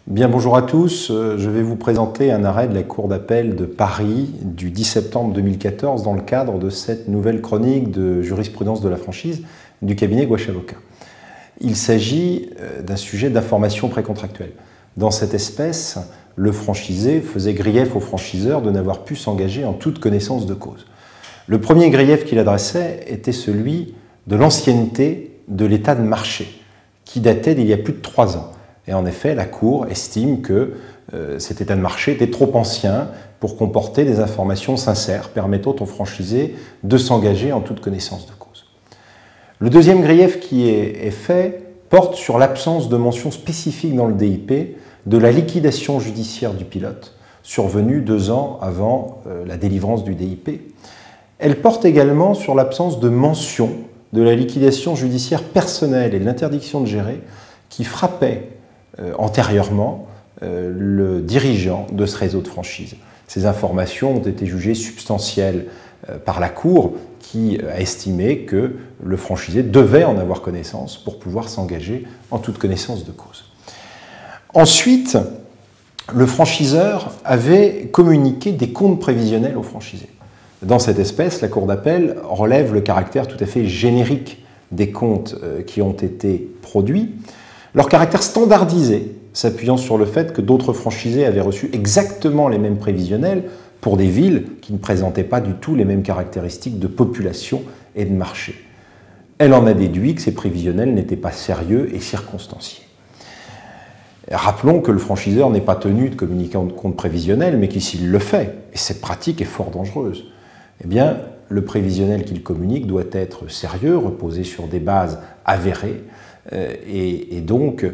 Bien, bonjour à tous. Je vais vous présenter un arrêt de la Cour d'appel de Paris du 10 septembre 2014 dans le cadre de cette nouvelle chronique de jurisprudence de la franchise du cabinet Gouache Avocat. Il s'agit d'un sujet d'information précontractuelle. Dans cette espèce, le franchisé faisait grief au franchiseur de n'avoir pu s'engager en toute connaissance de cause. Le premier grief qu'il adressait était celui de l'ancienneté de l'état de marché, qui datait d'il y a plus de 3 ans. Et en effet, la Cour estime que cet état de marché était trop ancien pour comporter des informations sincères permettant au franchisé de s'engager en toute connaissance de cause. Le deuxième grief qui est fait porte sur l'absence de mention spécifique dans le DIP de la liquidation judiciaire du pilote, survenue 2 ans avant la délivrance du DIP. Elle porte également sur l'absence de mention de la liquidation judiciaire personnelle et de l'interdiction de gérer qui frappait antérieurement le dirigeant de ce réseau de franchise. Ces informations ont été jugées substantielles par la Cour qui a estimé que le franchisé devait en avoir connaissance pour pouvoir s'engager en toute connaissance de cause. Ensuite, le franchiseur avait communiqué des comptes prévisionnels au franchisé. Dans cette espèce, la Cour d'appel relève le caractère tout à fait générique des comptes qui ont été produits, leur caractère standardisé, s'appuyant sur le fait que d'autres franchisés avaient reçu exactement les mêmes prévisionnels pour des villes qui ne présentaient pas du tout les mêmes caractéristiques de population et de marché. Elle en a déduit que ces prévisionnels n'étaient pas sérieux et circonstanciés. Rappelons que le franchiseur n'est pas tenu de communiquer en compte prévisionnel, mais que s'il le fait, et cette pratique est fort dangereuse, eh bien, le prévisionnel qu'il communique doit être sérieux, reposer sur des bases avérées, et donc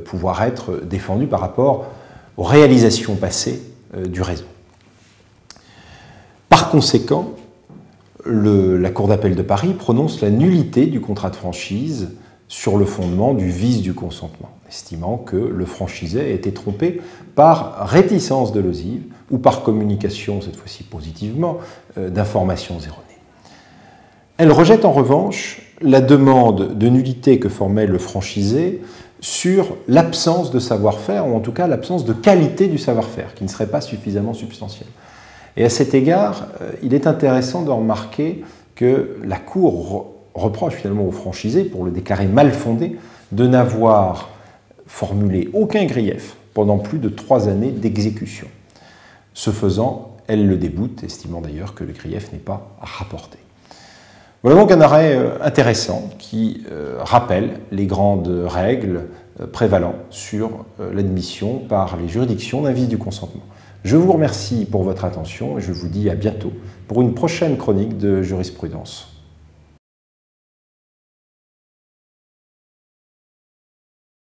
pouvoir être défendu par rapport aux réalisations passées du réseau. Par conséquent, la Cour d'appel de Paris prononce la nullité du contrat de franchise sur le fondement du vice du consentement, estimant que le franchisé a été trompé par réticence dolosive ou par communication, cette fois-ci positivement, d'informations erronées. Elle rejette en revanche la demande de nullité que formait le franchisé sur l'absence de savoir-faire, ou en tout cas l'absence de qualité du savoir-faire, qui ne serait pas suffisamment substantielle. Et à cet égard, il est intéressant de remarquer que la Cour reproche finalement au franchisé, pour le déclarer mal fondé, de n'avoir formulé aucun grief pendant plus de 3 années d'exécution. Ce faisant, elle le déboute, estimant d'ailleurs que le grief n'est pas rapporté. Voilà donc un arrêt intéressant qui rappelle les grandes règles prévalant sur l'admission par les juridictions d'un vice du consentement. Je vous remercie pour votre attention et je vous dis à bientôt pour une prochaine chronique de jurisprudence.